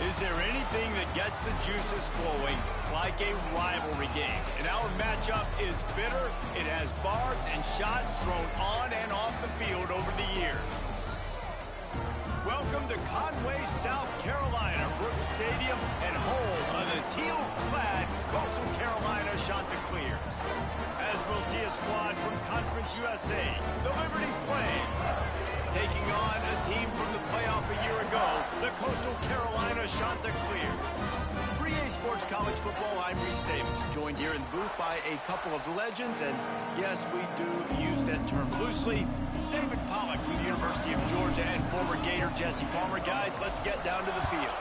Is there anything that gets the juices flowing like a rivalry game? And our matchup is bitter. It has barbs and shots thrown on and off the field over the years. Welcome to Conway, South Carolina, Brooks Stadium, and home of the teal-clad Coastal Carolina Chanticleers. As we'll see a squad from Conference USA, the Liberty Flames, taking on a team from the playoff a year ago, the Coastal Carolina Chanticleers. 3A Sports College Football, I'm Reese Davis, joined here in the booth by a couple of legends, and yes, we do use that term loosely. David Pollock from the University of Georgia and former Gator Jesse Palmer. Guys, let's get down to the field.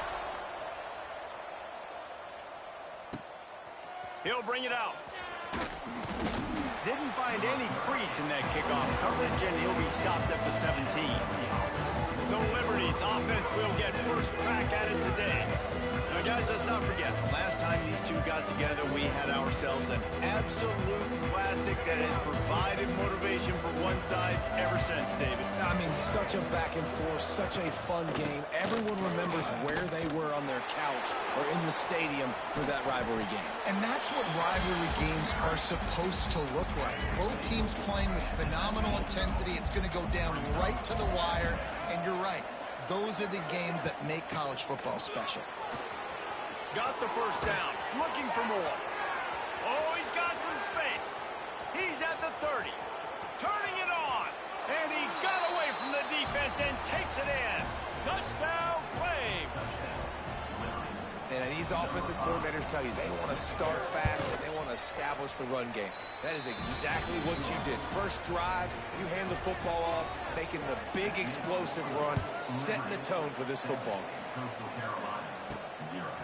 He'll bring it out. Didn't find any crease in that kickoff coverage, and he'll be stopped at the 17. So Liberty's offense will get first crack at it today. Now, guys, let's not forget, the last time these two got together, we had ourselves an absolute classic that has provided motivation for one side ever since, David. I mean, such a back and forth, such a fun game. Everyone remembers where they were on their couch or in the stadium for that rivalry game. And that's what rivalry games are supposed to look like. Both teams playing with phenomenal intensity. It's going to go down right to the wire. And you're right, those are the games that make college football special. Got the first down, looking for more. Oh, he's got some space. He's at the 30, turning it on. And he got away from the defense and takes it in. Touchdown, Flames. And these offensive coordinators tell you they want to start fast and they want to establish the run game. That is exactly what you did. First drive, you hand the football off, making the big explosive run, setting the tone for this football game.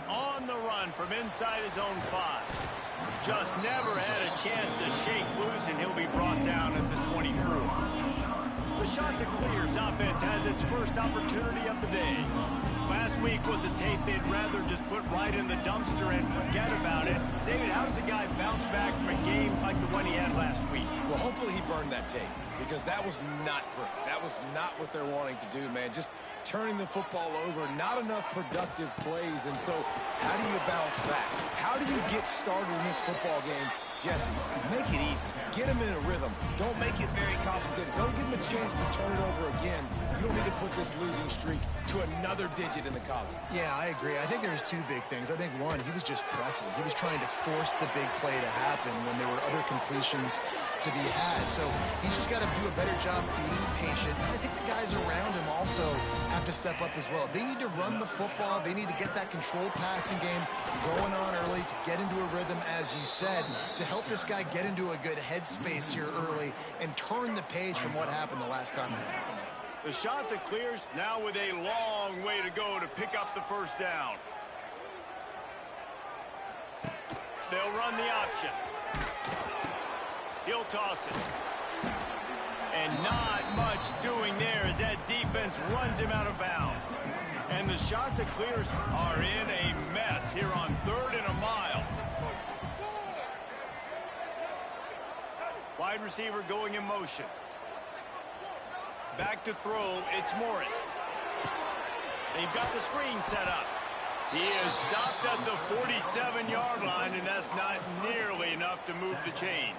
On the run from inside his own 5. Just never had a chance to shake loose, and he'll be brought down at the 24. The Chanticleers offense has its first opportunity of the day. Last week was a tape they'd rather just put right in the dumpster and forget about it. David, how does a guy bounce back from a game like the one he had last week? Well, hopefully he burned that tape, because that was not pretty. That was not what they're wanting to do, man. Just turning the football over, not enough productive plays. And so how do you bounce back? How do you get started in this football game? Jesse, make it easy. Get him in a rhythm. Don't make it very complicated. Don't give him a chance to turn it over again. You don't need to put this losing streak to another digit in the column. Yeah, I agree. I think there's two big things. I think, one, he was just pressing. He was trying to force the big play to happen when there were other completions to be had. So he's just got to do a better job being patient. And I think the guys around him also have to step up as well. They need to run the football. They need to get that controlled passing game going on early to get into a rhythm, as you said, to help this guy get into a good headspace here early and turn the page from what happened the last time. The Chanticleers now with a long way to go to pick up the first down. They'll run the option. He'll toss it. And not much doing there as that defense runs him out of bounds. And the Chanticleers are in a mess here on 3rd and a mile. Wide receiver going in motion. Back to throw, it's Morris. They've got the screen set up. He is stopped at the 47-yard line, and that's not nearly enough to move the chains.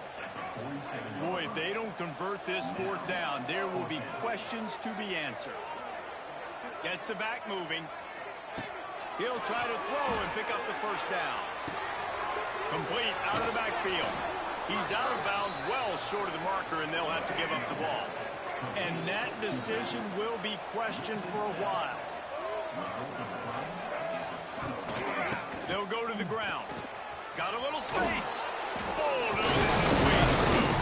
Boy, if they don't convert this 4th down, there will be questions to be answered. Gets the back moving. He'll try to throw and pick up the first down. Complete out of the backfield. He's out of bounds well short of the marker, and they'll have to give up the ball. And that decision will be questioned for a while. They'll go to the ground. Got a little space. Bulldozes his way through.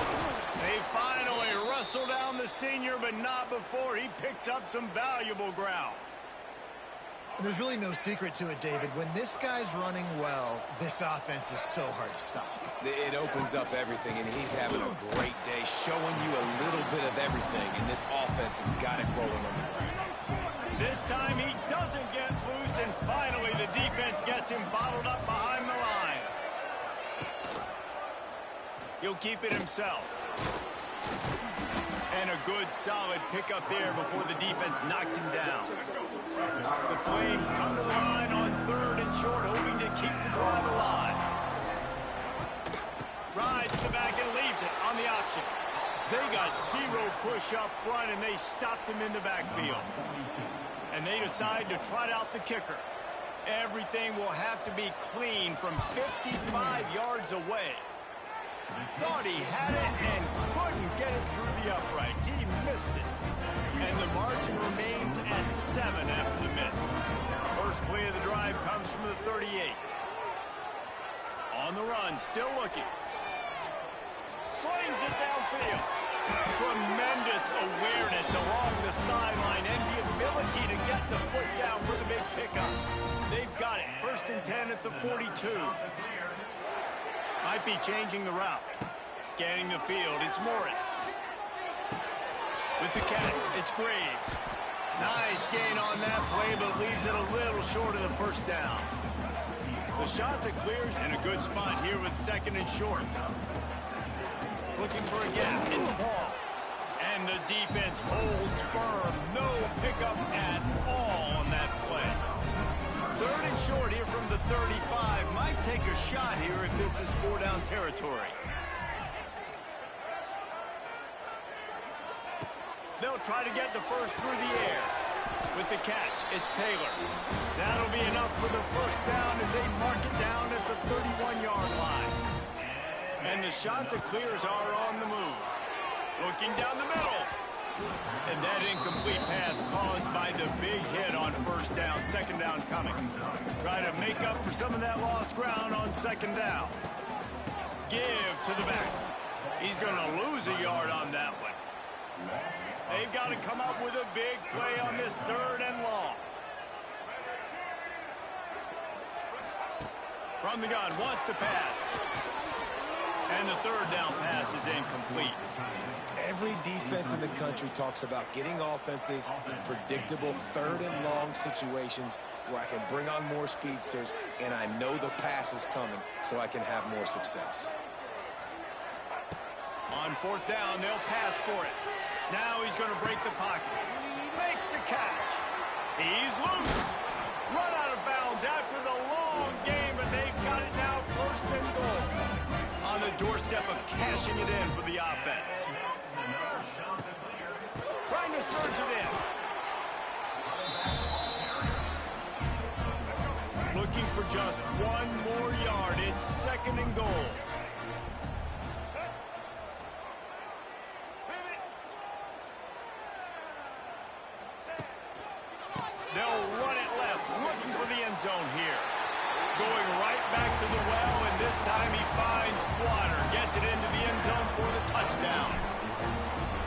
They finally wrestle down the senior, but not before he picks up some valuable ground. There's really no secret to it, David. When this guy's running well, this offense is so hard to stop. It opens up everything, and he's having a great day, showing you a little bit of everything, and this offense has got it rolling on the ground. This time he doesn't get loose, and finally the defense gets him bottled up behind the line. He'll keep it himself. And a good, solid pickup there before the defense knocks him down. The Flames come to the line on short, hoping to keep the drive alive. Rides the back and leaves it on the option. They got zero push up front, and they stopped him in the backfield. And they decide to trot out the kicker. Everything will have to be clean from 55 yards away. Thought he had it and couldn't get it through the uprights. He missed it. And the margin remains at 7 after the miss. First play of the drive comes from the 38. On the run, still looking. Slings it downfield. Tremendous awareness along the sideline and the ability to get the foot down for the big pickup. They've got it. 1st and 10 at the 42. Might be changing the route. Scanning the field, it's Morris. With the catch, it's Graves. Nice gain on that play, but leaves it a little short of the first down. The Chanticleers in a good spot here with 2nd and short. Looking for a gap, it's Paul. And the defense holds firm. No pickup at all on that play. 3rd and short here from the 35. Might take a shot here if this is 4-down territory. They'll try to get the first through the air. With the catch, it's Taylor. That'll be enough for the first down as they mark it down at the 31-yard line. And the Chanticleers are on the move. Looking down the middle. And that incomplete pass caused by the big hit on 1st down. 2nd down coming. Try to make up for some of that lost ground on 2nd down. Give to the back. He's going to lose a yard on that one. They've got to come up with a big play on this 3rd and long. From the gun, wants to pass. And the 3rd down pass is incomplete. Every defense in the country talks about getting offenses in predictable 3rd and long situations where I can bring on more speedsters and I know the pass is coming so I can have more success. On 4th down, they'll pass for it. Now he's going to break the pocket. Makes the catch. He's loose. Run out of bounds after the long game, but they've got it now 1st and goal. On the doorstep of cashing it in for the offense. Trying to surge it in. Looking for just 1 more yard. It's 2nd and goal. They'll run it left, looking for the end zone here. Going right back to the well, and this time he finds water. Gets it into the end zone for the touchdown.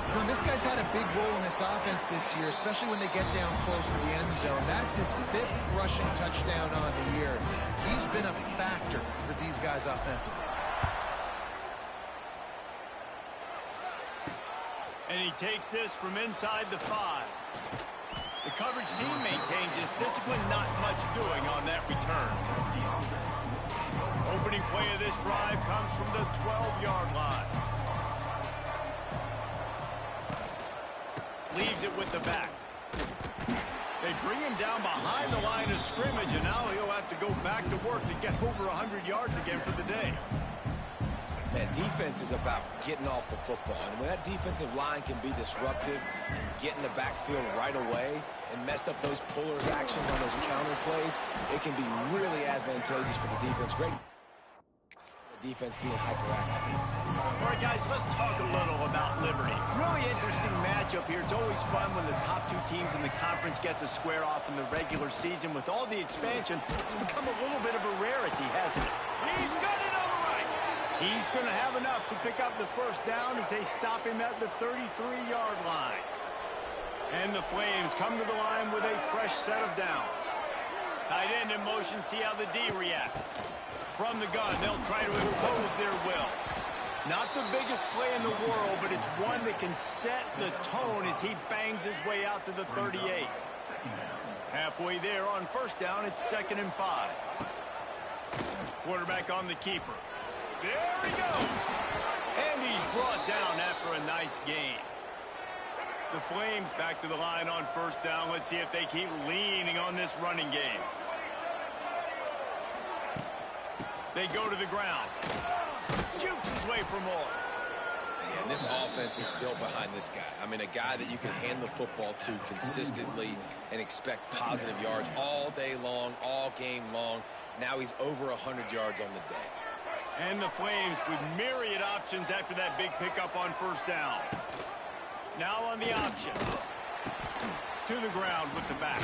You know, this guy's had a big role in this offense this year, especially when they get down close to the end zone. That's his 5th rushing touchdown on the year. He's been a factor for these guys offensively. And he takes this from inside the 5. The coverage team maintains his discipline, not much doing on that return. Opening play of this drive comes from the 12-yard line. Leaves it with the back. They bring him down behind the line of scrimmage, and now he'll have to go back to work to get over 100 yards again for the day. Man, defense is about getting off the football. And when that defensive line can be disruptive and get in the backfield right away and mess up those pullers actions on those counter plays, it can be really advantageous for the defense. Great defense being hyperactive. All right, guys, let's talk a little about Liberty. Really interesting matchup here. It's always fun when the top 2 teams in the conference get to square off in the regular season. With all the expansion, it's become a little bit of a rarity, hasn't it? He's got it on the right. He's going to have enough to pick up the first down as they stop him at the 33-yard line. And the Flames come to the line with a fresh set of downs. Tight end in motion, see how the D reacts. From the gun, they'll try to impose their will. Not the biggest play in the world, but it's one that can set the tone as he bangs his way out to the 38. Halfway there on first down, it's 2nd and 5. Quarterback on the keeper. There he goes. And he's brought down after a nice gain. The Flames back to the line on first down. Let's see if they keep leaning on this running game. They go to the ground. Jukes his way for more. And this offense is built behind this guy. I mean, a guy that you can hand the football to consistently and expect positive yards all day long, all game long. Now he's over 100 yards on the day. And the Flames with myriad options after that big pickup on first down. Now on the option. To the ground with the back.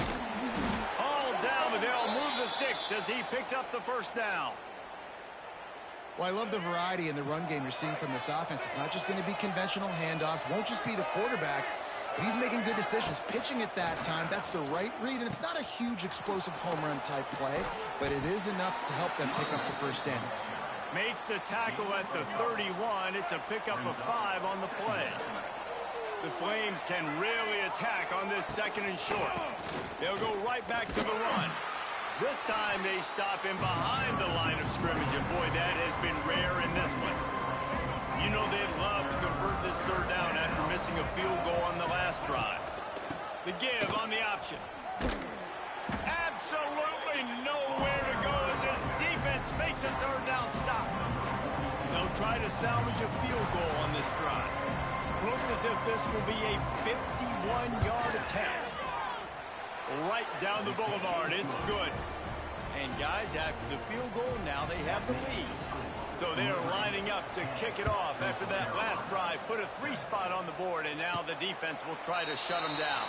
All down, but they'll move the sticks as he picks up the first down. Well, I love the variety in the run game you're seeing from this offense. It's not just going to be conventional handoffs. Won't just be the quarterback, but he's making good decisions. Pitching at that time, that's the right read. And it's not a huge explosive home run type play, but it is enough to help them pick up the first down. Makes the tackle at the 31. It's a pickup of 5 on the play. The Flames can really attack on this second and short. They'll go right back to the run. This time they stop him behind the line of scrimmage, and boy, that has been rare in this one. You know they'd love to convert this third down after missing a field goal on the last drive. The give on the option. Absolutely nowhere to go as this defense makes a third down stop. They'll try to salvage a field goal on this drive. Looks as if this will be a 51-yard attempt. Right down the boulevard. It's good. And guys, after the field goal, now they have the lead. So they're lining up to kick it off after that last drive. Put a 3 spot on the board, and now the defense will try to shut them down.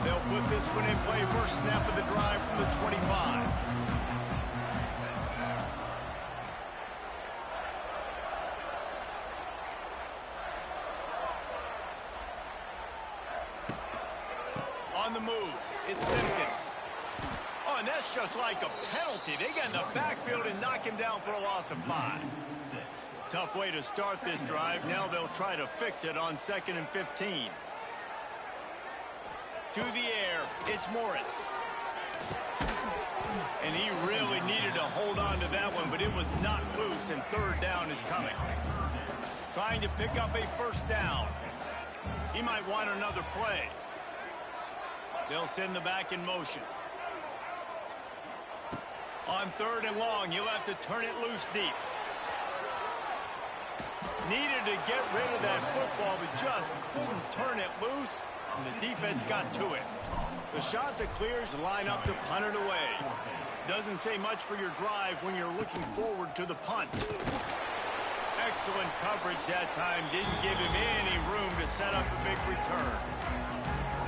They'll put this one in play. First snap of the drive from the 25. On the move, it's Simpkins. Oh, and that's just like a penalty. They get in the backfield and knock him down for a loss of 5. Tough way to start this drive. Now they'll try to fix it on 2nd and 15. To the air, it's Morris. And he really needed to hold on to that one, but it was not loose, and third down is coming. Trying to pick up a first down. He might want another play. They'll send the back in motion. On 3rd and long, he'll have to turn it loose deep. Needed to get rid of that football, but just couldn't turn it loose, and the defense got to it. The Chanticleers line up to punt it away. Doesn't say much for your drive when you're looking forward to the punt. Excellent coverage that time. Didn't give him any room to set up a big return.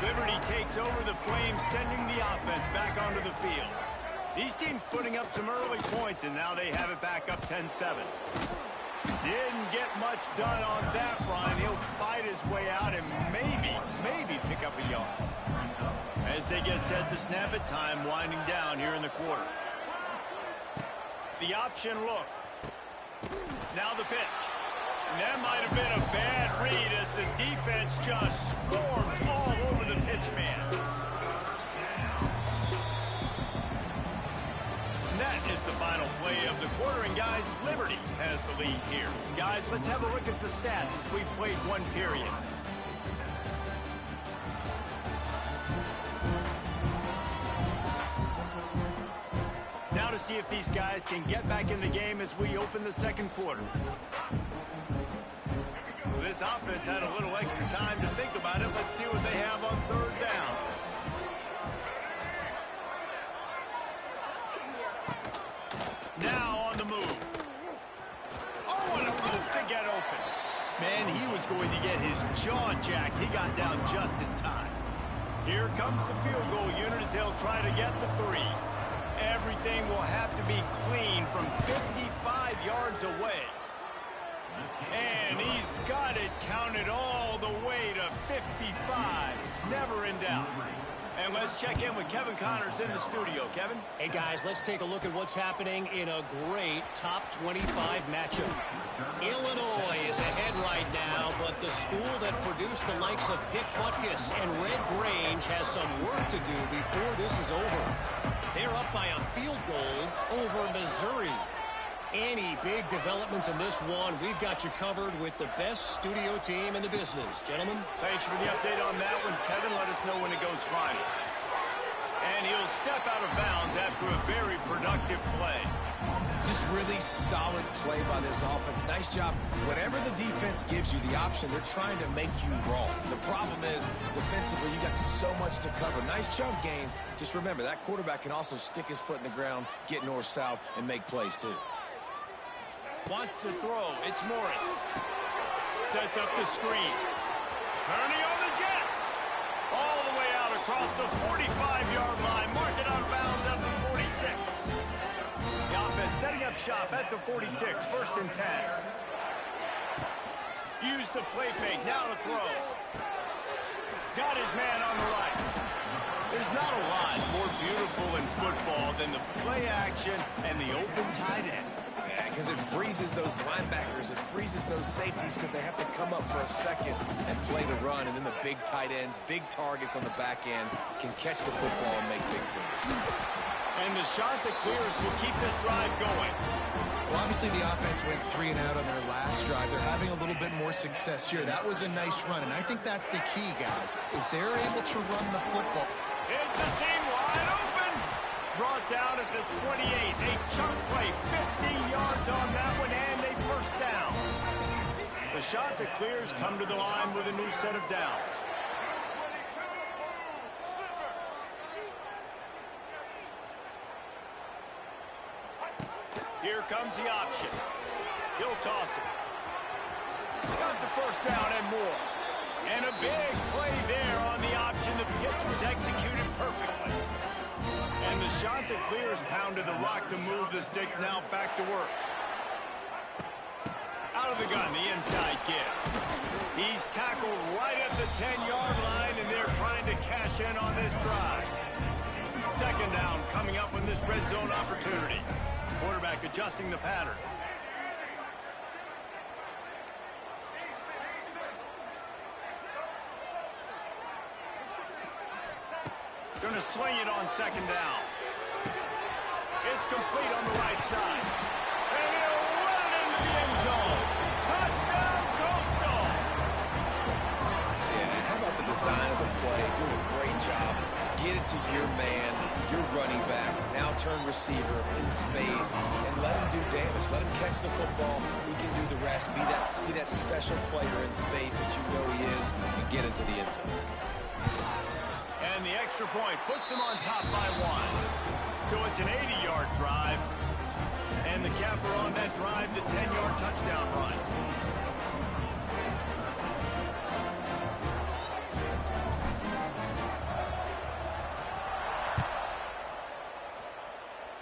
Liberty takes over the Flames, sending the offense back onto the field. These teams putting up some early points, and now they have it back up 10-7. Didn't get much done on that run. He'll fight his way out and maybe pick up a yard. As they get set to snap it, time winding down here in the quarter. The option look. Now the pitch. And that might have been a bad read as the defense just swarms all over the pitch man. And that is the final play of the quarter, and guys, Liberty has the lead here. Guys, let's have a look at the stats as we've played one period. Now to see if these guys can get back in the game as we open the second quarter. This offense had a little extra time to think about it. Let's see what they have on 3rd down. Now on the move. Oh, what a move to get open. Man, he was going to get his jaw jacked. He got down just in time. Here comes the field goal unit as they'll try to get the 3. Everything will have to be clean from 55 yards away. And he's got it counted all the way to 55. Never in doubt. And let's check in with Kevin Connors in the studio. Kevin? Hey, guys, let's take a look at what's happening in a great top 25 matchup. Illinois is ahead right now, but the school that produced the likes of Dick Butkus and Red Grange has some work to do before this is over. They're up by a field goal over Missouri. Any big developments in this one, we've got you covered with the best studio team in the business. Gentlemen? Thanks for the update on that one, Kevin. Let us know when it goes final. And he'll step out of bounds after a very productive play. Just really solid play by this offense. Nice job. Whatever the defense gives you the option, they're trying to make you wrong. The problem is, defensively, you got so much to cover. Nice chunk game. Just remember, that quarterback can also stick his foot in the ground, get north-south, and make plays, too. Wants to throw. It's Morris. Sets up the screen. Turning on the Jets. All the way out across the 45-yard line. Mark it out of bounds at the 46. The offense setting up shop at the 46. First and 10. Use the play fake. Now to throw. Got his man on the right. There's not a lot more beautiful in football than the play action and the open tight end. Because it freezes those linebackers. It freezes those safeties because they have to come up for a second and play the run. And then the big tight ends, big targets on the back end can catch the football and make big plays. And the Chanticleers will keep this drive going. Well, obviously the offense went 3 and out on their last drive. They're having a little bit more success here. That was a nice run, and I think that's the key, guys. If they're able to run the football. It's a seam wide open. Brought down at the 28. A chunk play, 15 yards on that one, and a first down. The Chanticleers come to the line with a new set of downs. Here comes the option. He'll toss it. Got the first down and more. And a big play there on the option. The pitch was executed perfectly. And the Chanticleers pounded the rock to move the sticks. Now back to work. Out of the gun, the inside give. He's tackled right at the 10-yard line, and they're trying to cash in on this drive. Second down coming up on this red zone opportunity. Quarterback adjusting the pattern. Going to swing it on second down. It's complete on the right side. And he'll run it into the end zone. Touchdown, Coastal! Yeah, how about the design of the play? Doing a great job. Get it to your man, your running back, now turn receiver in space, and let him do damage. Let him catch the football. He can do the rest. Be that special player in space that you know he is, and get into the end zone. And the extra point puts them on top by 1. So it's an 80-yard drive. And the capper on that drive, the 10-yard touchdown run.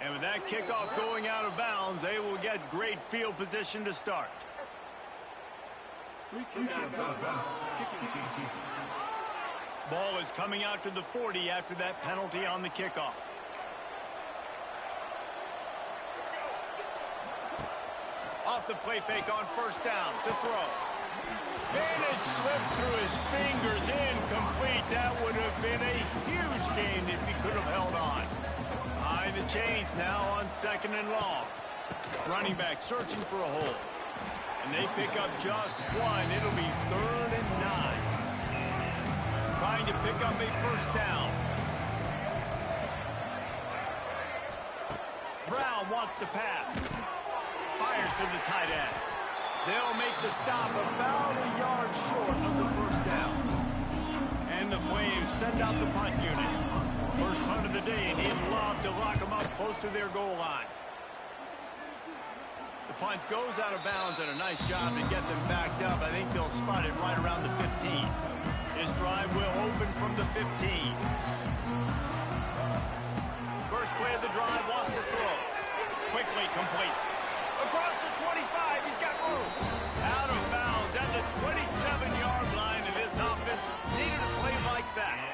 And with that kickoff going out of bounds, they will get great field position to start. Ball is coming out to the 40 after that penalty on the kickoff. Off the play fake on first down to throw. And it slips through his fingers, incomplete. That would have been a huge gain if he could have held on. Behind the chains now on second and long. Running back searching for a hole. And they pick up just one. It'll be 3rd and 9. Trying to pick up a first down. Brown wants to pass. Fires to the tight end. They'll make the stop about a yard short of the first down. And the Flames send out the punt unit. First punt of the day, and he'd love to lock them up close to their goal line. The punt goes out of bounds, and a nice job to get them backed up. I think they'll spot it right around the 15. His drive will open from the 15. First play of the drive, wants to throw. Quickly complete. Across the 25, he's got room. Out of bounds at the 27-yard line, and this offense needed a play like that.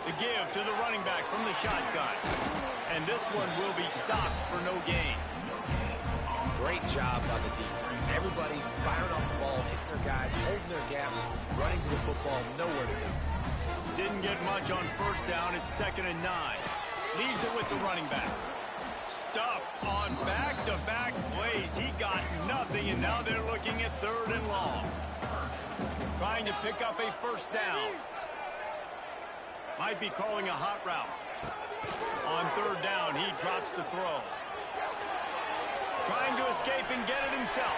The give to the running back from the shotgun. And this one will be stopped for no gain. Great job by the defense. Everybody firing off the ball, hitting their guys, holding their gaps, running to the football, nowhere to go. Didn't get much on first down. It's 2nd and 9. Leaves it with the running back. Stuffed on back-to-back plays. He got nothing, and now they're looking at 3rd and long. Trying to pick up a first down. Might be calling a hot route. On third down, he drops the throw. Trying to escape and get it himself.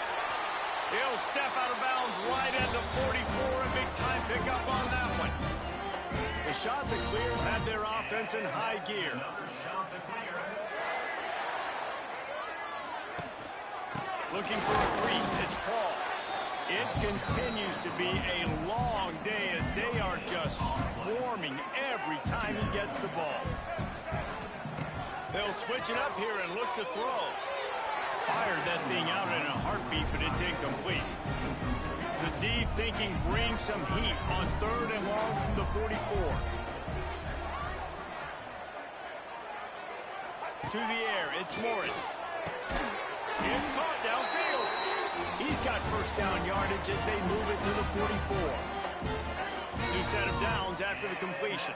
He'll step out of bounds right at the 44. A big-time pickup on that one. The Chanticleers have their offense in high gear. Looking for a crease. It's Paul. It continues to be a long day as they are just swarming every time he gets the ball. They'll switch it up here and look to throw. Fired that thing out in a heartbeat, but it's incomplete. The D thinking bring some heat on third and long from the 44. To the air, it's Morris. It's caught downfield. He's got first down yardage as they move it to the 44. New set of downs after the completion.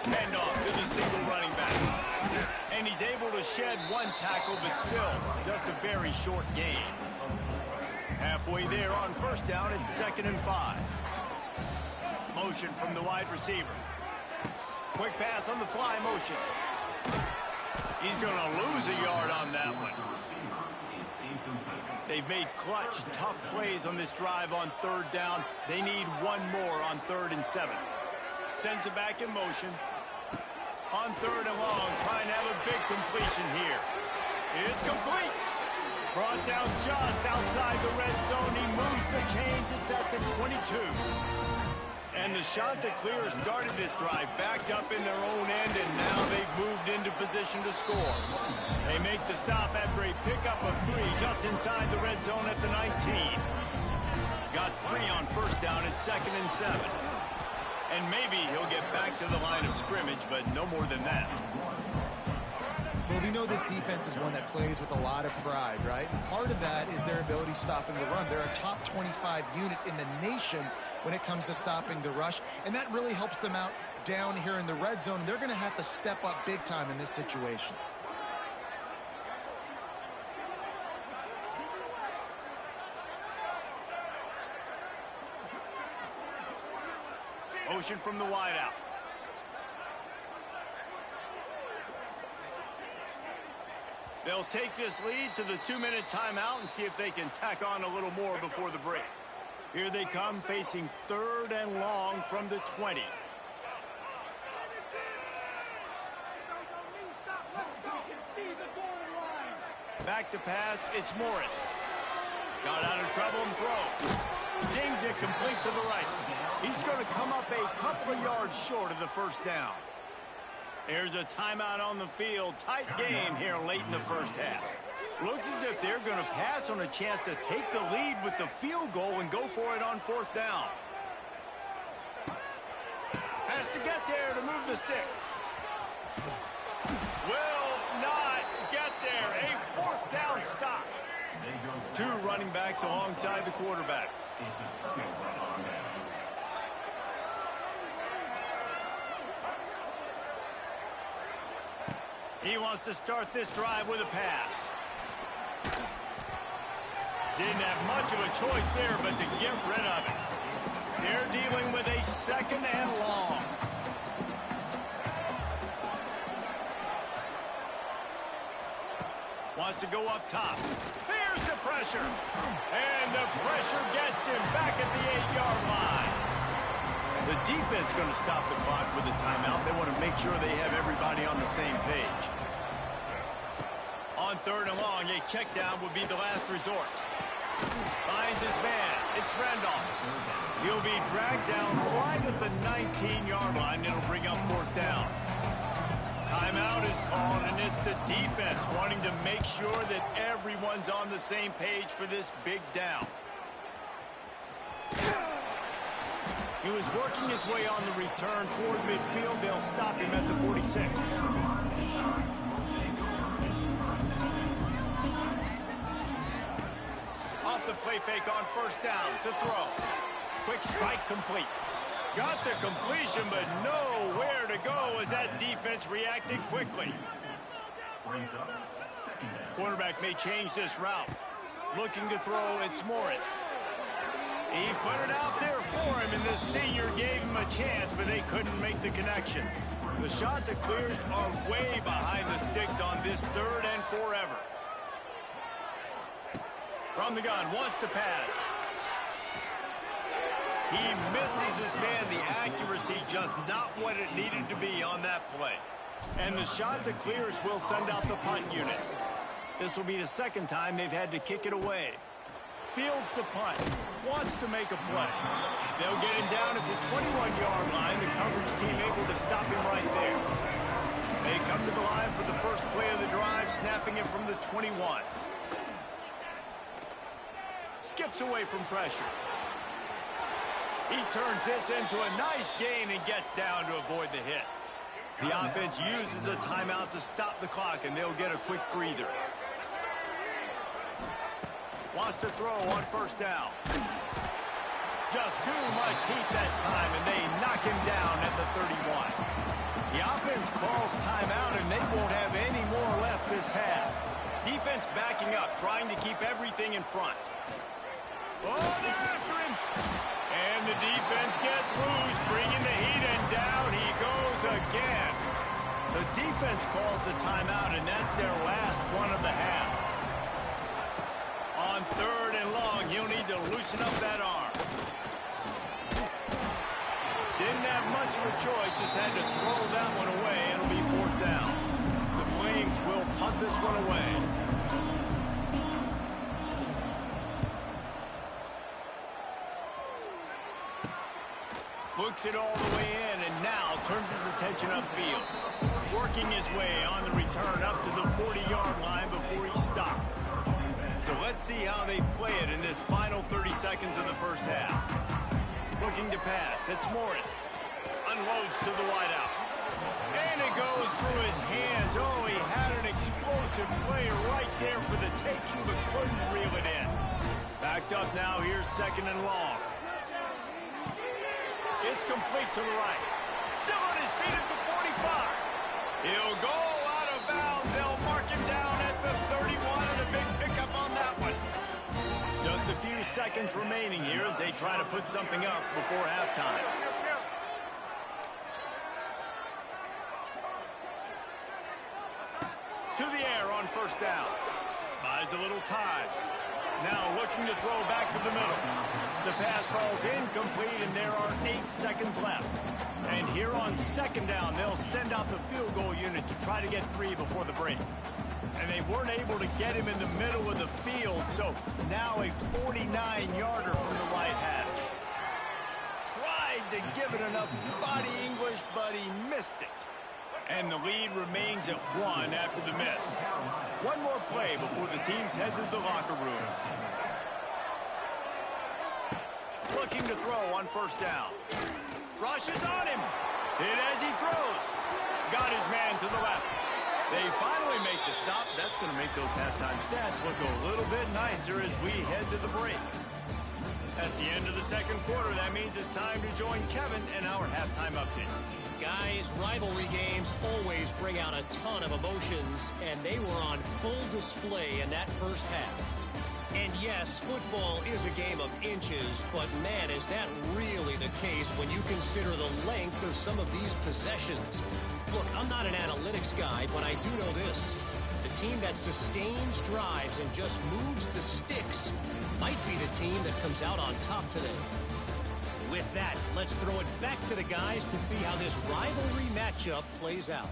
Hand off to the single running back. And he's able to shed one tackle, but still just a very short gain. Halfway there on first down, it's 2nd and 5. Motion from the wide receiver. Quick pass on the fly motion. He's going to lose a yard on that one. They've made clutch, tough plays on this drive on third down. They need one more on 3rd and 7. Sends it back in motion. On 3rd and long, trying to have a big completion here. It's complete. Brought down just outside the red zone. He moves the chains. It's at the 22. And the Chanticleers started this drive backed up in their own end, and now they've moved into position to score. They make the stop after a pickup of 3 just inside the red zone at the 19. Got 3 on first down at 2nd and 7. And maybe he'll get back to the line of scrimmage, but no more than that. Well, we know this defense is one that plays with a lot of pride, right? And part of that is their ability stopping the run. They're a top 25 unit in the nation when it comes to stopping the rush, and that really helps them out down here in the red zone. They're going to have to step up big time in this situation. Motion from the wideout. They'll take this lead to the 2-minute timeout and see if they can tack on a little more before the break. Here they come, facing 3rd and long from the 20. Back to pass, it's Morris. Got out of trouble and throws. Zings it complete to the right. He's going to come up a couple of yards short of the first down. There's a timeout on the field. Tight game here late in the first half. Looks as if they're going to pass on a chance to take the lead with the field goal and go for it on 4th down. Has to get there to move the sticks. Will not get there. A 4th down stop. 2 running backs alongside the quarterback. He wants to start this drive with a pass. Didn't have much of a choice there, but to get rid of it. They're dealing with a 2nd and long. Wants to go up top. Here's the pressure. And the pressure gets him back at the 8-yard line. The defense going to stop the clock with a timeout. They want to make sure they have everybody on the same page. On 3rd and long, a check down would be the last resort. Finds his man. It's Randolph. He'll be dragged down right at the 19-yard line. It'll bring up 4th down. Timeout is called, and it's the defense wanting to make sure that everyone's on the same page for this big down. He was working his way on the return toward midfield. They'll stop him at the 46. Off the play fake on 1st down to throw. Quick strike complete. Got the completion, but nowhere to go as that defense reacted quickly. Brings up 2nd down. Quarterback may change this route. Looking to throw, it's Morris. He put it out there for him, and the senior gave him a chance, but they couldn't make the connection. The Chanticleers are way behind the sticks on this 3rd and forever. From the gun, wants to pass. He misses his man. The accuracy just not what it needed to be on that play. And the Chanticleers will send out the punt unit. This will be the 2nd time they've had to kick it away. Fields the punt. Wants to make a play. They'll get him down at the 21-yard line. The coverage team able to stop him right there. They come to the line for the first play of the drive, snapping it from the 21. Skips away from pressure. He turns this into a nice gain and gets down to avoid the hit. The offense uses a timeout to stop the clock, and they'll get a quick breather. Wants to throw on 1st down. Just too much heat that time, and they knock him down at the 31. The offense calls timeout, and they won't have any more left this half. Defense backing up, trying to keep everything in front. Oh, they're after him. And the defense gets loose, bringing the heat, and down he goes again. The defense calls the timeout, and that's their last one of the half. On 3rd and long, he'll need to loosen up that arm. Didn't have much of a choice, just had to throw that one away. It'll be 4th down. The Flames will punt this one away. Looks it all the way in, and now turns his attention upfield. Working his way on the return up to the 40-yard line before he stopped. So let's see how they play it in this final 30 seconds of the first half. Looking to pass, it's Morris. Unloads to the wideout. And it goes through his hands. Oh, he had an explosive player right there for the taking, but couldn't reel it in. Backed up now, here's 2nd and long. It's complete to the right. Still on his feet at the 45. He'll go out of bounds. They'll mark him down at the 31, and a big pickup on that one. Just a few seconds remaining here as they try to put something up before halftime. To the air on 1st down. Buys a little time. Now looking to throw back to the middle. The pass falls incomplete, and there are 8 seconds left. And here on 2nd down, they'll send out the field goal unit to try to get 3 before the break. And they weren't able to get him in the middle of the field, so now a 49-yarder from the right hash. Tried to give it enough body English, but he missed it. And the lead remains at 1 after the miss. One more play before the teams head to the locker rooms. Looking to throw on 1st down. Rushes on him. Hit as he throws. Got his man to the left. They finally make the stop. That's going to make those halftime stats look a little bit nicer as we head to the break. That's the end of the 2nd quarter. That means it's time to join Kevin and our halftime update. Guys, rivalry games always bring out a ton of emotions, and they were on full display in that first half. And yes, football is a game of inches, but man, is that really the case when you consider the length of some of these possessions. Look, I'm not an analytics guy, but I do know this. The team that sustains drives and just moves the sticks might be the team that comes out on top today. With that, let's throw it back to the guys to see how this rivalry matchup plays out.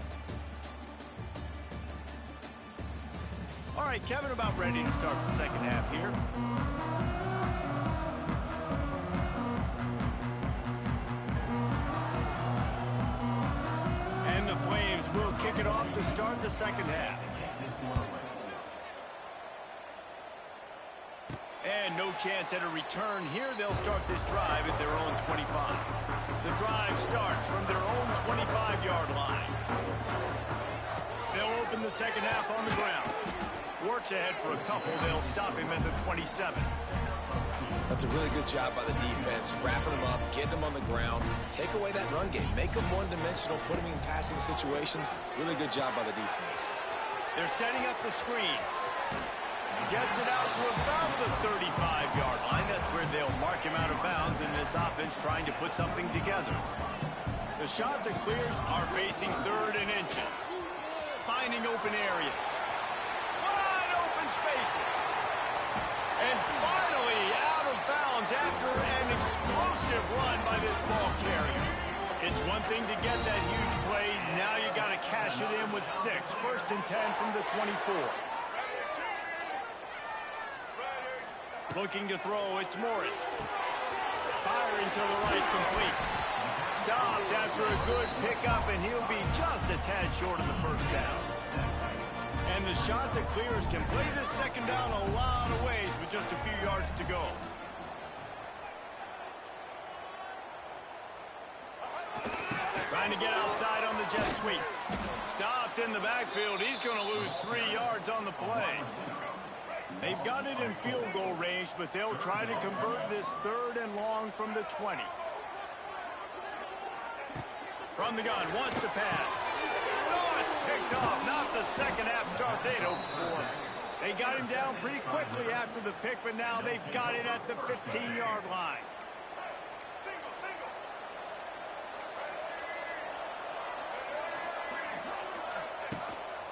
All right, Kevin, about ready to start the 2nd half here. And the Flames will kick it off to start the 2nd half. And no chance at a return here. They'll start this drive at their own 25. The drive starts from their own 25-yard line. They'll open the 2nd half on the ground. Works ahead for a couple. They'll stop him at the 27. That's a really good job by the defense, wrapping them up, getting them on the ground, take away that run game, make them one-dimensional, put them in passing situations. Really good job by the defense. They're setting up the screen. Gets it out to about the 35-yard line. That's where they'll mark him out of bounds in this offense trying to put something together. The Chanticleers are facing 3rd and inches. Finding open areas. Wide open spaces. And finally out of bounds after an explosive run by this ball carrier. It's one thing to get that huge play. Now you got to cash it in with 6. 1st and 10 from the 24. Looking to throw, it's Morris. Firing to the right, complete. Stopped after a good pickup, and he'll be just a tad short of the 1st down. And the Chanticleers can play this 2nd down a lot of ways with just a few yards to go. Trying to get outside on the jet sweep. Stopped in the backfield. He's going to lose 3 yards on the play. They've got it in field goal range, but they'll try to convert this 3rd and long from the 20. From the gun, wants to pass. Oh, it's picked off. Not the 2nd half start they'd hoped for. They got him down pretty quickly after the pick, but now they've got it at the 15-yard line.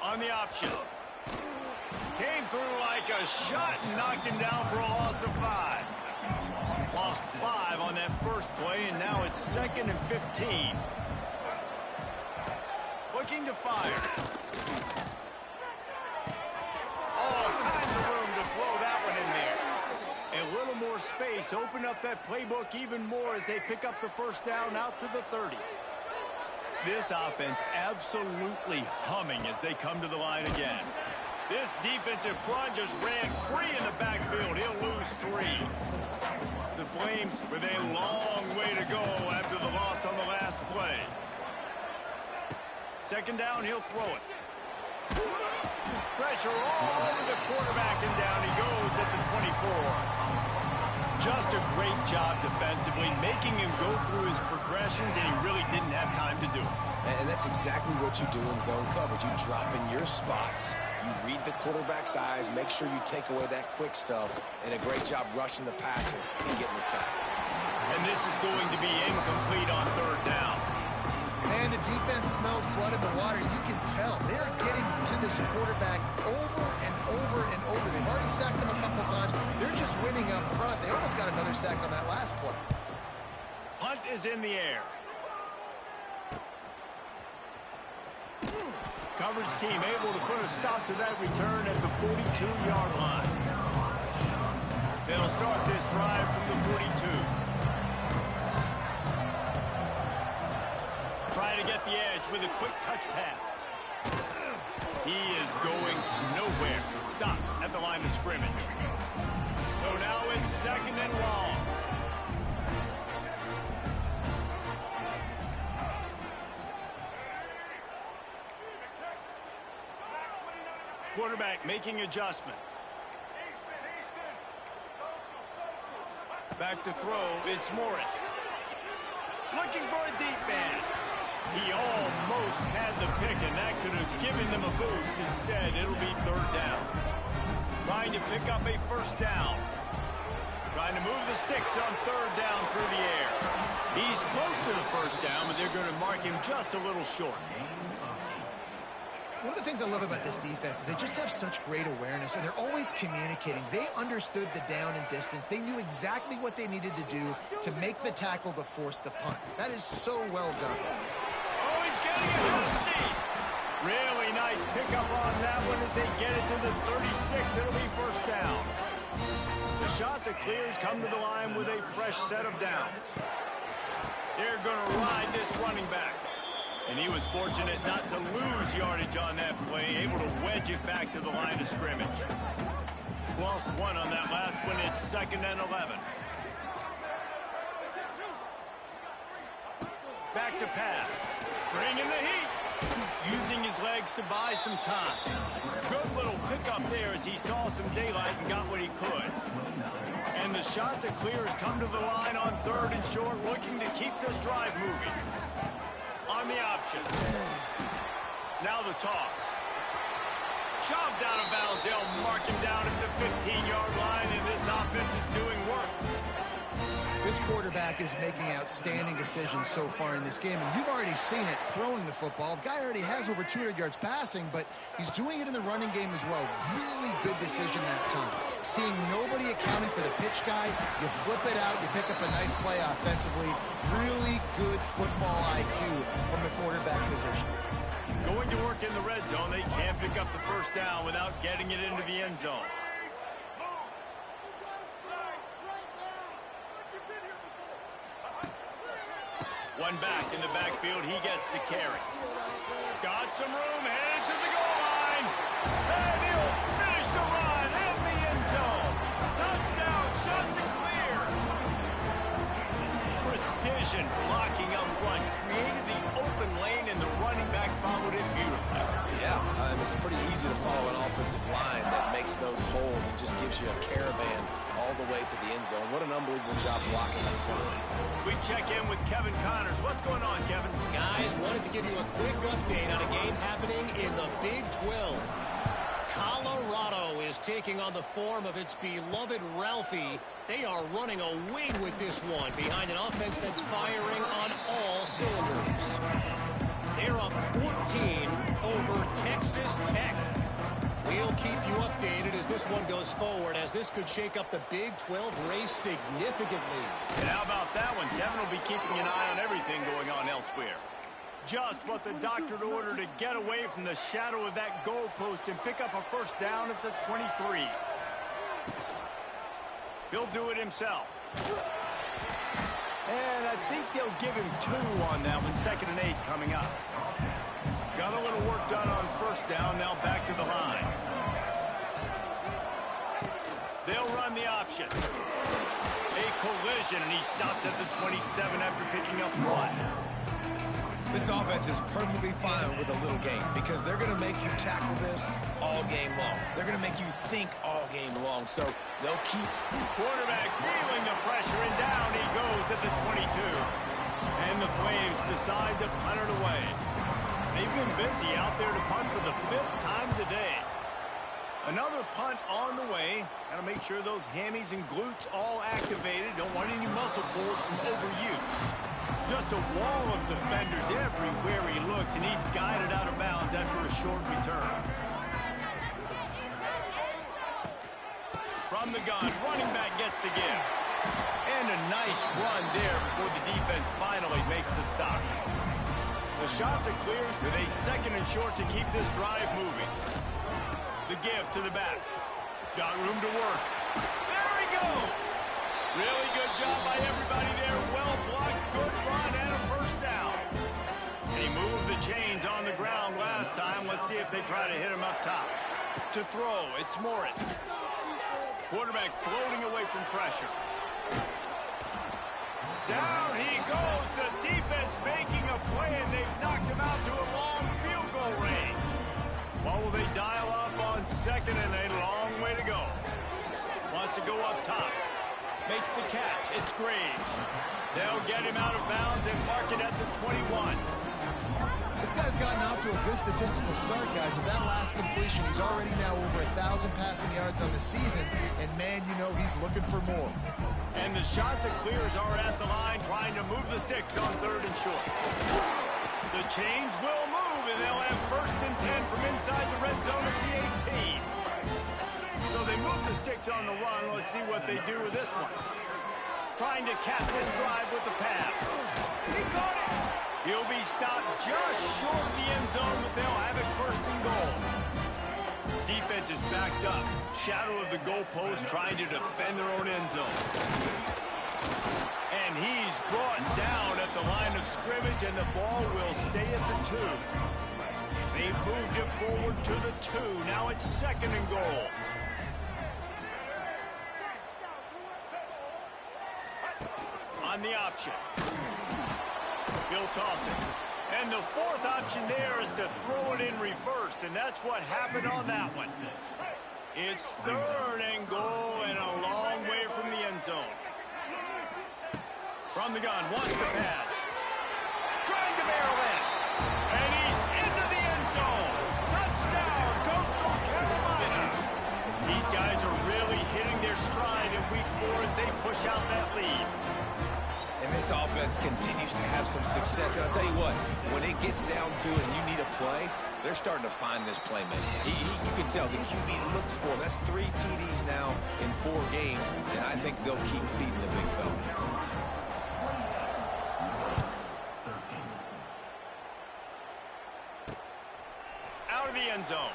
On the option. Came through like a shot and knocked him down for a loss of 5. Lost 5 on that first play, and now it's 2nd and 15. Looking to fire. All kinds of room to throw that one in there. A little more space. Open up that playbook even more as they pick up the 1st down out to the 30. This offense absolutely humming as they come to the line again. This defensive front just ran free in the backfield. He'll lose 3. The Flames with a long way to go after the loss on the last play. 2nd down, he'll throw it. Pressure all over the quarterback, and down he goes at the 24. Just a great job defensively, making him go through his progressions, and he really didn't have time to do it. And that's exactly what you do in zone coverage. You drop in your spots, you read the quarterback's eyes, make sure you take away that quick stuff, and a great job rushing the passer and getting the sack. And this is going to be incomplete on 3rd down. Man, the defense smells blood in the water. You can tell. They're getting to this quarterback over and over and over. They've already sacked him a couple times. They're just winning up front. They almost got another sack on that last play. Punt is in the air. Coverage team able to put a stop to that return at the 42-yard line. They'll start this drive from the 42. Try to get the edge with a quick touch pass. He is going nowhere. Stop at the line of scrimmage. So now it's 2nd and long. Quarterback making adjustments. Back to throw, it's Morris. Looking for a deep man. He almost had the pick, and that could have given them a boost. Instead, it'll be 3rd down. Trying to pick up a 1st down. Trying to move the sticks on 3rd down through the air. He's close to the 1st down, but they're going to mark him just a little short. One of the things I love about this defense is they just have such great awareness, and they're always communicating. They understood the down and distance. They knew exactly what they needed to do to make the tackle to force the punt. That is so well done. Oh, he's getting it out of steam. Really nice pickup on that one as they get it to the 36. It'll be 1st down. The Chanticleers come to the line with a fresh set of downs. They're going to ride this running back. And he was fortunate not to lose yardage on that play, able to wedge it back to the line of scrimmage. Lost 1 on that last one. It's 2nd and 11. Back to pass. Bringing the heat. Using his legs to buy some time. Good little pickup there as he saw some daylight and got what he could. And the Chanticleers come to the line on 3rd and short, looking to keep this drive moving. On the option. Now the toss. shoved out of bounds. They'll mark him down at the 15-yard line, and this offense is doing work. This quarterback is making outstanding decisions so far in this game, and you've already seen it throwing the football. The guy already has over 200 yards passing, but he's doing it in the running game as well. Really good decision that time. Seeing nobody accounting for the pitch guy, you flip it out, you pick up a nice play offensively. Really good football IQ from the quarterback position. Going to work in the red zone, they can't pick up the first down without getting it into the end zone. One back in the backfield, he gets the carry. Got some room, headed to the goal line. And he'll finish the run in the end zone. Touchdown, Chanticleers. Precision blocking up front, created the open lane, and the running back followed it beautifully. Yeah, it's pretty easy to follow an offensive line that makes those holes and just gives you a caravan all the way to the end zone. What an unbelievable job blocking up front. We check in with Kevin Connors. What's going on, Kevin? Guys, wanted to give you a quick update on a game happening in the Big 12. Colorado is taking on the form of its beloved Ralphie. They are running away with this one behind an offense that's firing on all cylinders. They're up 14 over Texas Tech. We'll keep you updated as this one goes forward, as this could shake up the Big 12 race significantly. And how about that one? Kevin will be keeping an eye on everything going on elsewhere. Just what the doctor ordered to get away from the shadow of that goalpost and pick up a first down at the 23. He'll do it himself. And I think they'll give him 2 on that one. 2nd and 8 coming up. Got a little work done on first down. Now back to the line. They'll run the option. A collision, and he stopped at the 27 after picking up 1. This offense is perfectly fine with a little game because they're going to make you tackle this all game long. They're going to make you think all game long, so they'll keep. Quarterback feeling the pressure, and down he goes at the 22. And the Flames decide to punt it away. They've been busy out there to punt for the 5th time today. Another punt on the way. Got to make sure those hammies and glutes all activated. Don't want any muscle pulls from overuse. Just a wall of defenders everywhere he looks, and he's guided out of bounds after a short return. From the gun, running back gets the give. And a nice run there before the defense finally makes the stop. The Chanticleers with a 2nd and short to keep this drive moving. The give to the back. Got room to work. There he goes. Really good job by everybody there. Well blocked, good run, and a first down. They moved the chains on the ground last time. Let's see if they try to hit him up top. To throw, it's Morris. Quarterback floating away from pressure. Down he goes. The defense making a play, and they've knocked him out to a long field goal range. What will they dial up on 2nd and a long way to go? Wants to go up top. Makes the catch. It's Graves. They'll get him out of bounds and mark it at the 21. This guy's gotten off to a good statistical start, guys. With that last completion, he's already now over 1,000 passing yards on the season, and man, you know he's looking for more. And the Chanticleers are at the line trying to move the sticks on 3rd and short. The chains will move, and they'll have 1st and 10 from inside the red zone at the 18. So they move the sticks on the run. Let's see what they do with this one. Trying to cap this drive with the pass. He caught it. He'll be stopped just short of the end zone, but they'll have it 1st and goal. Defense is backed up. Shadow of the goalpost trying to defend their own end zone. And he's brought down at the line of scrimmage, and the ball will stay at the 2. They've moved it forward to the 2. Now it's 2nd and goal. On the option. He'll toss it. And the 4th option there is to throw it in reverse, and that's what happened on that one. It's 3rd and goal and a long way from the end zone. From the gun, wants to pass. Trying to barrel in. And he's into the end zone. Touchdown, Coastal Carolina. finish out that lead. And this offense continues to have some success. And I'll tell you what, when it gets down to it and you need a play, they're starting to find this playmaker. You can tell the QB looks for him. That's 3 TDs now in 4 games, and I think they'll keep feeding the big fella. Out of the end zone.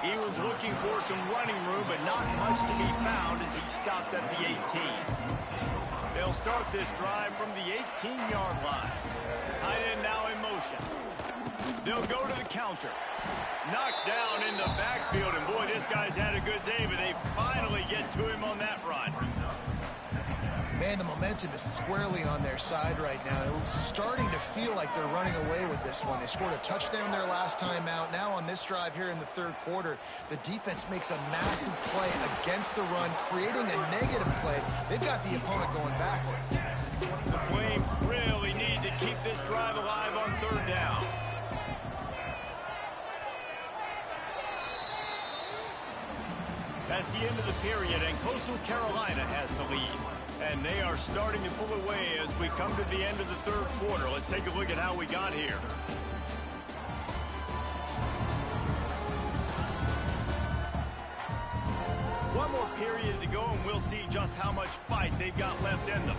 He was looking for some running room, but not much to be found as he stopped at the 18. They'll start this drive from the 18-yard line. Tight end now in motion. They'll go to the counter. Knocked down in the backfield, and boy, this guy's had a good day, but they finally get to him on that run. Man, the momentum is squarely on their side right now. It's starting to feel like they're running away with this one. They scored a touchdown their last time out. Now on this drive here in the 3rd quarter, the defense makes a massive play against the run, creating a negative play. They've got the opponent going backwards. The Flames really need to keep this drive alive on 3rd down. That's the end of the period, and Coastal Carolina has the lead. And they are starting to pull away as we come to the end of the 3rd quarter. Let's take a look at how we got here. One more period to go, and we'll see just how much fight they've got left in them.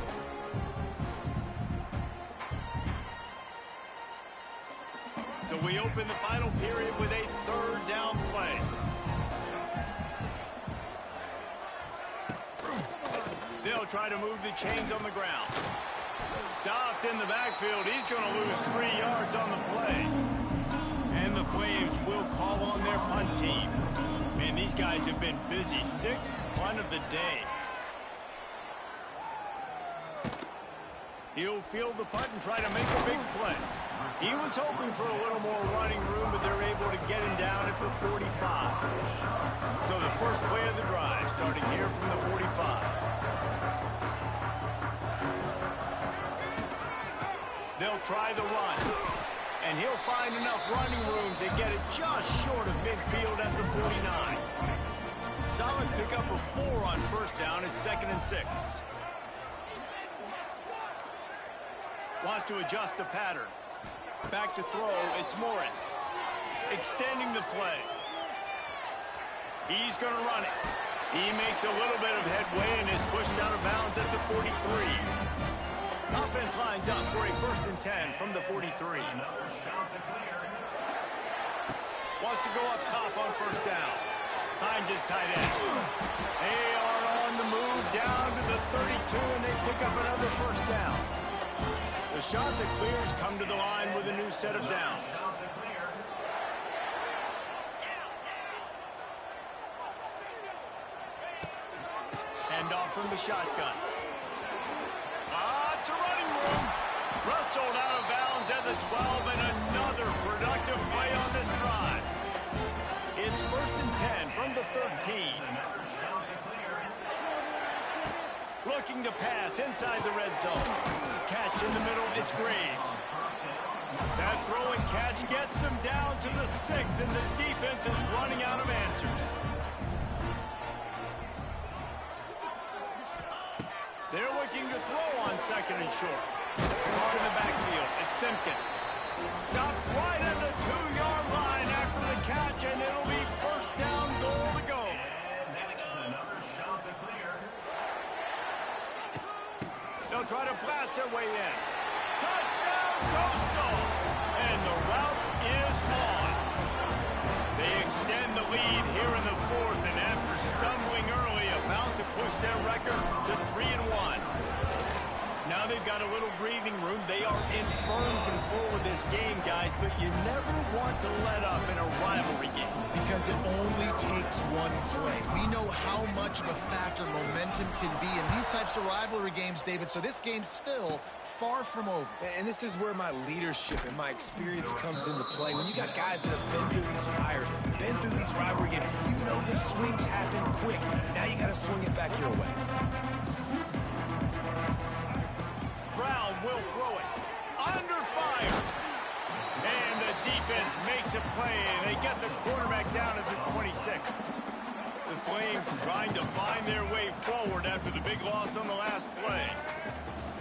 So we open the final period with a 3rd down play. They'll try to move the chains on the ground. Stopped in the backfield. He's going to lose 3 yards on the play. And the Flames will call on their punt team. Man, these guys have been busy. 6th punt of the day. He'll field the punt and try to make a big play. He was hoping for a little more running room, but they're able to get him down at the 45. So the first play of the drive, starting here from the 45. They'll try the run, and he'll find enough running room to get it just short of midfield at the 49. Solid pickup of 4 on 1st down. It's 2nd and 6. Wants to adjust the pattern. Back to throw, it's Morris. Extending the play. He's going to run it. He makes a little bit of headway and is pushed out of bounds at the 43. Offense lines up for a 1st and 10 from the 43. Wants to go up top on 1st down. Finds his tight end. They are on the move down to the 32, and they pick up another 1st down. The Chanticleers come to the line with a new set of downs. Hand off from the shotgun. It's a running room. Rustled out of bounds at the 12, and another productive play on this drive. It's 1st and 10 from the 13. Looking to pass inside the red zone. Catch in the middle, it's Graves. That throw and catch gets them down to the 6, and the defense is running out of answers. They're looking to throw on 2nd and short. Caught in the backfield, it's Simpkins. Stopped right at the 2-yard line after the catch, and it'll be 1st down, goal to go. They'll try to blast their way in. Touchdown, Coastal! And the route is on. They extend the lead here in the 4th, and after stumbling early, about to push their record to 3-1. Now they've got a little breathing room. They are in firm control of this game, guys, but you never want to let up in a rivalry game. Because it only takes one play. We know how much of a factor momentum can be in these types of rivalry games, David, so this game's still far from over. And this is where my leadership and my experience comes into play. When you got guys that have been through these fires, been through these rivalry games, you know the swings happen quick. Now you got to swing it back your way. Brown will throw it. Under fire. And the defense makes a play, and they get the quarterback down at the 26. The Flames trying to find their way forward after big loss on the last play.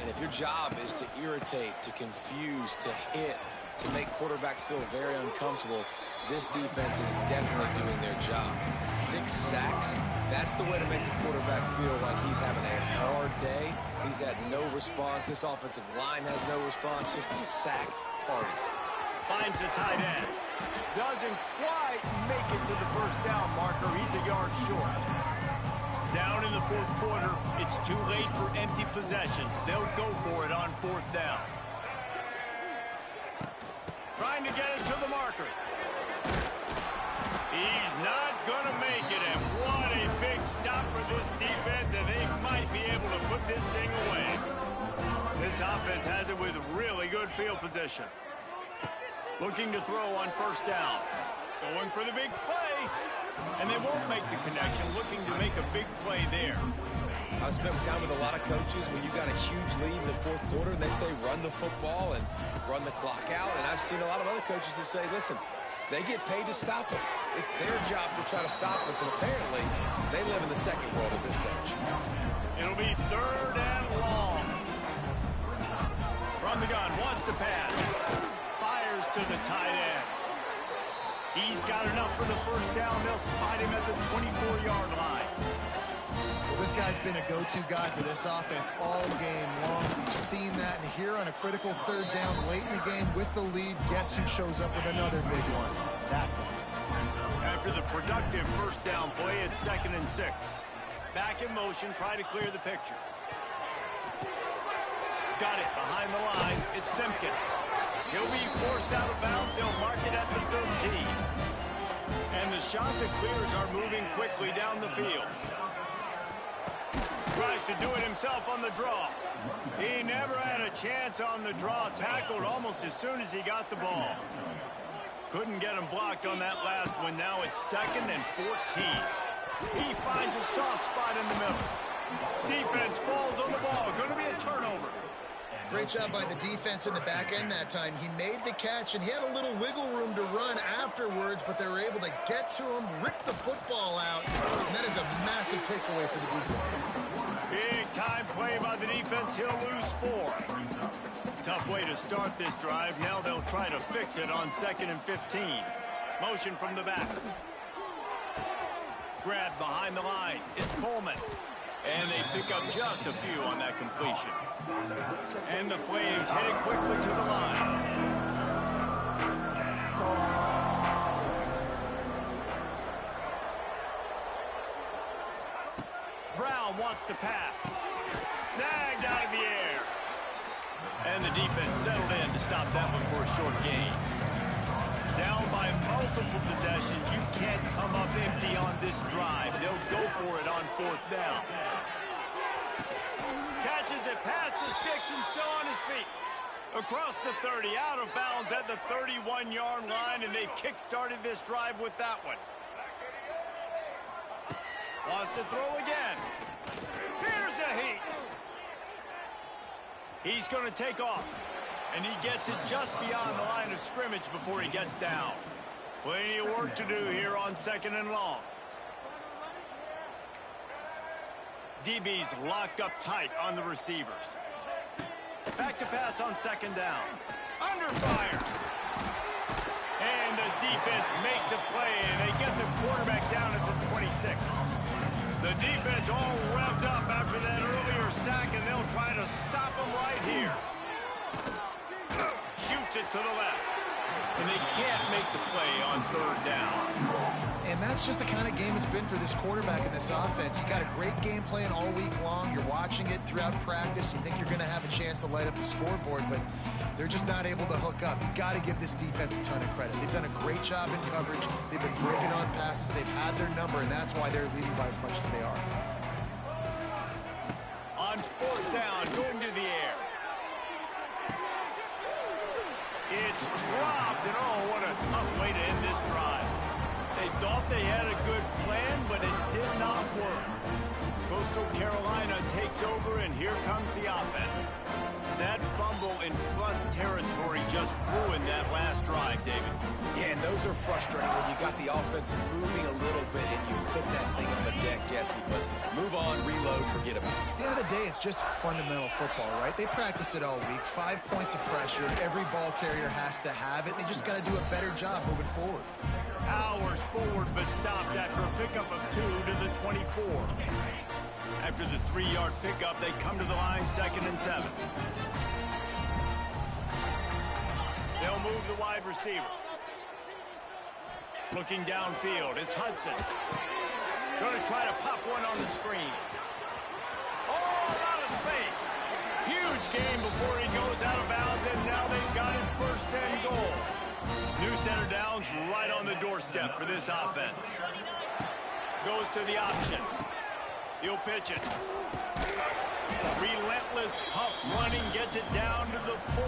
And if your job is to irritate, to confuse, to hit, to make quarterbacks feel very uncomfortable, this defense is definitely doing their job. 6 sacks, that's the way to make the quarterback feel like he's having a hard day. He's had no response. This offensive line has no response, just a sack party. Finds the tight end. Doesn't quite make it to the first down marker. He's a yard short. Down in the fourth quarter, it's too late for empty possessions. They'll go for it on fourth down. Trying to get it to the marker. He's not going to make it, and what a big stop for this defense, and they might be able to put this thing away. This offense has it with really good field position. Looking to throw on first down. Going for the big play. And they won't make the connection, looking to make a big play there. I've spent time with a lot of coaches when you got a huge lead in the fourth quarter and they say run the football and run the clock out. And I've seen a lot of other coaches that say, listen, they get paid to stop us. It's their job to try to stop us. And apparently, they live in the second world as this coach. It'll be third and long. From the gun, wants to pass. Fires to the tight end. He's got enough for the first down. They'll spot him at the 24-yard line. Well, this guy's been a go-to guy for this offense all game long. We've seen that, and here on a critical third down late in the game with the lead, guess who shows up with another big one? That guy. After the productive first down play, it's 2nd and 6. Back in motion, try to clear the picture. Got it behind the line. It's Simpkins. He'll be forced out of bounds. They'll mark it at the 13. And the Chanticleers are moving quickly down the field. Tries to do it himself on the draw. He never had a chance on the draw. Tackled almost as soon as he got the ball. Couldn't get him blocked on that last one. Now it's 2nd and 14. He finds a soft spot in the middle. Defense falls on the ball. Going to be a turnover. Great job by the defense in the back end that time. He made the catch, and he had a little wiggle room to run afterwards, but they were able to get to him, rip the football out, and that is a massive takeaway for the defense. Big-time play by the defense. He'll lose 4. Tough way to start this drive. Now they'll try to fix it on 2nd and 15. Motion from the back. Grab behind the line. It's Coleman. And they pick up just a few on that completion. And the Flames headed quickly to the line. Brown wants to pass. Snagged out of the air. And the defense settled in to stop that one for a short gain. Down by multiple possessions. You can't come up empty on this drive. They'll go for it on fourth down. Catches it past the sticks and still on his feet. Across the 30, out of bounds at the 31-yard line, and they kick-started this drive with that one. Wants to throw again. Here's a heat. He's going to take off. And he gets it just beyond the line of scrimmage before he gets down. Plenty of work to do here on 2nd and long. DB's locked up tight on the receivers. Back to pass on 2nd down. Under fire. And the defense makes a play, and they get the quarterback down at the 26. The defense all revved up after that earlier sack, and they'll try to stop him right here. Shoots it to the left. And they can't make the play on 3rd down. And that's just the kind of game it's been for this quarterback in this offense. You got a great game plan all week long. You're watching it throughout practice. You think you're going to have a chance to light up the scoreboard, but they're just not able to hook up. You got to give this defense a ton of credit. They've done a great job in coverage. They've been breaking on passes. They've had their number, and that's why they're leading by as much as they are. On 4th down, going to the air. It's dropped, and oh, what a tough way to end this drive. They thought they had a good plan, but it did not work. Coastal Carolina takes takes over, and here comes the offense. That fumble in plus territory just ruined that last drive, David. Yeah, and those are frustrating when you got the offense moving a little bit and you put that thing on the deck, Jesse. But move on, reload, forget about it. At the end of the day, it's just fundamental football, right? They practice it all week. 5 points of pressure. Every ball carrier has to have it. They just got to do a better job moving forward. Powers forward, but stopped after a pickup of 2 to the 24. After the 3-yard pickup, they come to the line 2nd and 7. They'll move the wide receiver. Looking downfield, it's Hudson. Going to try to pop one on the screen. Oh, a lot of space. Huge gain before he goes out of bounds, and now they've got it 1st and goal. New center downs right on the doorstep for this offense. Goes to the option. He'll pitch it. Relentless, tough running, gets it down to the 4.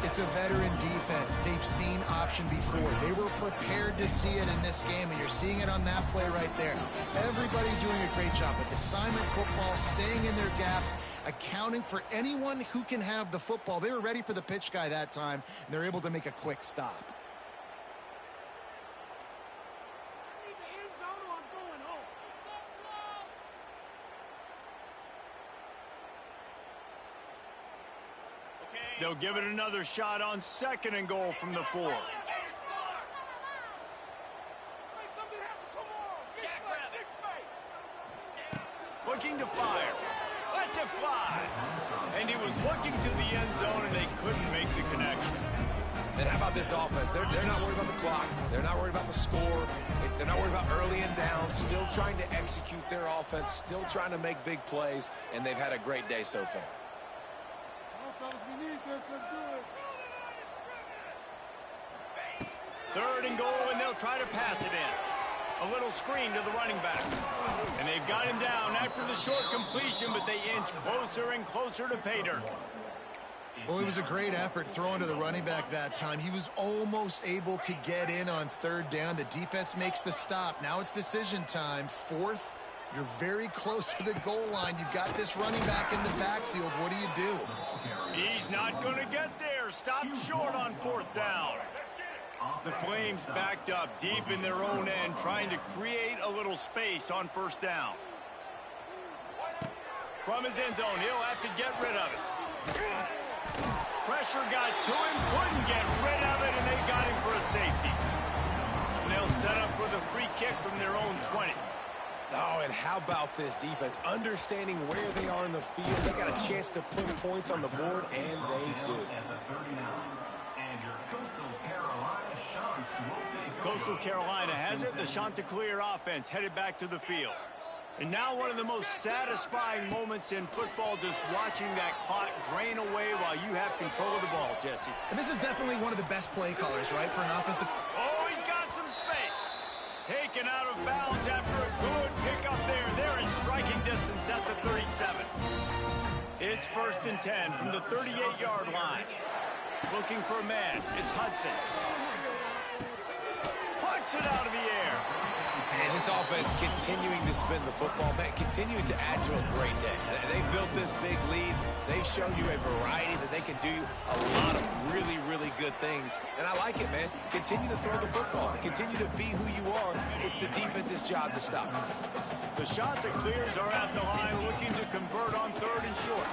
It's a veteran defense. They've seen option before. They were prepared to see it in this game, and you're seeing it on that play right there. Everybody doing a great job with assignment football, staying in their gaps, accounting for anyone who can have the football. They were ready for the pitch guy that time, and they're able to make a quick stop. They'll give it another shot on 2nd and goal from the 4. Looking to fire. Lets it fly. And he was looking to the end zone, and they couldn't make the connection. And how about this offense? They're not worried about the clock. They're not worried about the score. They're not worried about early and down. Still trying to execute their offense. Still trying to make big plays. And they've had a great day so far. 3rd and goal, and they'll try to pass it in. A little screen to the running back. And they've got him down after the short completion, but they inch closer and closer to pay dirt. Well, it was a great effort throwing to the running back that time. He was almost able to get in on 3rd down. The defense makes the stop. Now it's decision time. 4th, you're very close to the goal line. You've got this running back in the backfield. What do you do? He's not going to get there. Stopped short on 4th down. The Flames backed up deep in their own end, trying to create a little space on 1st down. From his end zone, he'll have to get rid of it. Pressure got to him, couldn't get rid of it, and they got him for a safety. And they'll set up for the free kick from their own 20. Oh, and how about this defense? Understanding where they are in the field. They got a chance to put points on the board, and they do. Coastal Carolina has it. The Chanticleer offense headed back to the field. And now one of the most satisfying moments in football, just watching that clock drain away while you have control of the ball, Jesse. And this is definitely one of the best play callers, right, for an offensive... Oh, he's got some space. Taken out of bounds after a good pickup there. They're in striking distance at the 37. It's 1st and 10 from the 38-yard line. Looking for a man. It's Hudson. Pucks it out of the air. And this offense continuing to spin the football, man, continuing to add to a great day. They've built this big lead. They've shown you a variety that they can do a lot of really, really good things. And I like it, man. Continue to throw the football. Continue to be who you are. It's the defense's job to stop. The Chanticleers are at the line looking to convert on 3rd and short.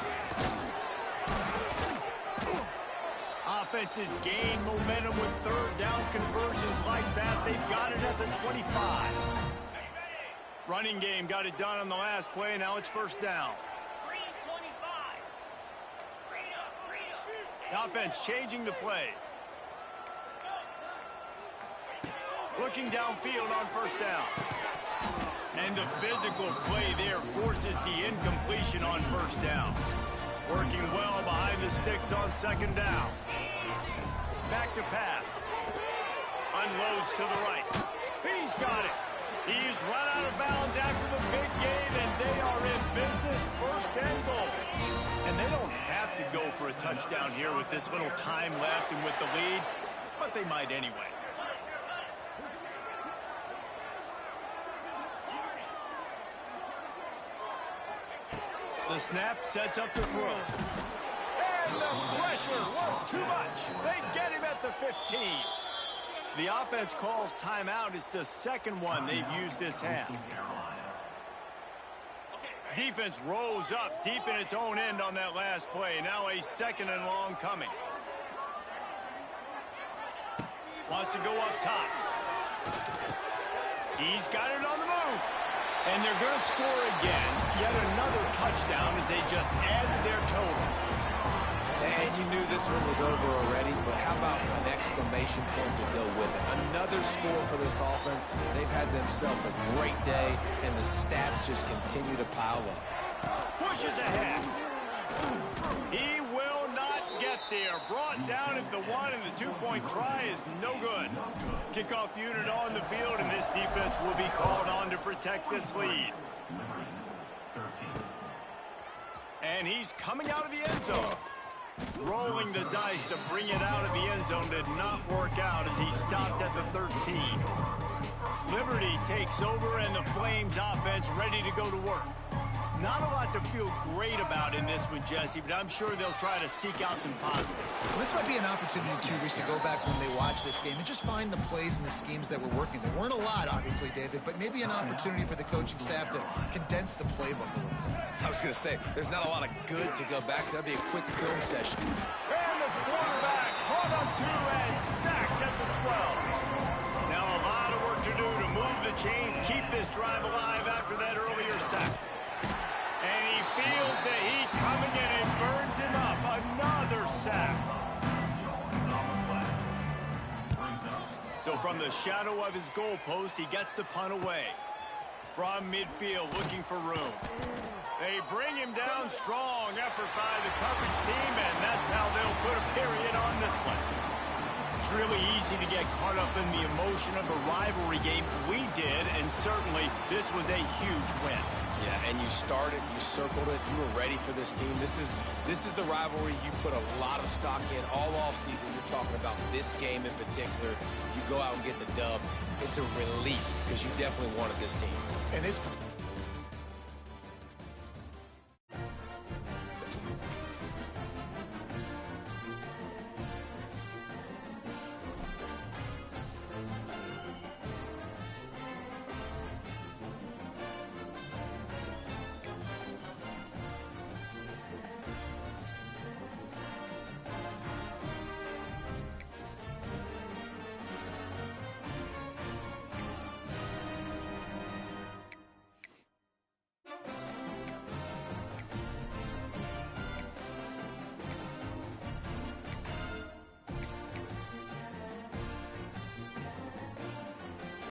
Offenses gain momentum with 3rd down conversions like that. They've got it at the 25. Running game got it done on the last play. Now it's 1st down. The offense changing the play. Looking downfield on 1st down. And the physical play there forces the incompletion on 1st down. Working well behind the sticks on 2nd down. Back to pass. Unloads to the right. He's got it. He's run out of bounds after the big game, and they are in business, 1st and goal. And they don't have to go for a touchdown here with this little time left and with the lead, but they might anyway. The snap sets up the throw. And the pressure was too much. They get him at the 15. The offense calls timeout. It's the second one they've used this half. Defense rolls up deep in its own end on that last play. Now a second and long coming. Wants to go up top. He's got it on the move. And they're going to score again. Yet another touchdown as they just added their total. And you knew this one was over already, but how about an exclamation point to go with it? Another score for this offense. They've had themselves a great day, and the stats just continue to pile up. Pushes ahead. He will not get there. Brought down at the 1, and the 2-point try is no good. Kickoff unit on the field, and this defense will be called on to protect this lead. And he's coming out of the end zone. Rolling the dice to bring it out of the end zone did not work out as he stopped at the 13. Liberty takes over, and the Flames offense ready to go to work. Not a lot to feel great about in this one, Jesse, but I'm sure they'll try to seek out some positives. Well, this might be an opportunity, too, Reese, to go back when they watch this game and just find the plays and the schemes that were working. There weren't a lot, obviously, David, but maybe an opportunity for the coaching staff to condense the playbook a little bit. I was going to say, there's not a lot of good to go back to. That'd be a quick film session. And the quarterback caught up to and sacked at the 12. Now a lot of work to do to move the chains, keep this drive alive after that earlier sack. And he feels the heat coming in and burns him up. Another sack. So from the shadow of his goalpost, he gets the punt away. From midfield, looking for room. They bring him down. Strong effort by the coverage team, and that's how they'll put a period on this one. It's really easy to get caught up in the emotion of a rivalry game. We did, and certainly this was a huge win. Yeah, and you started, you circled it, you were ready for this team. This is the rivalry you put a lot of stock in all offseason. You're talking about this game in particular. You go out and get the dub. It's a relief because you definitely wanted this team. And it's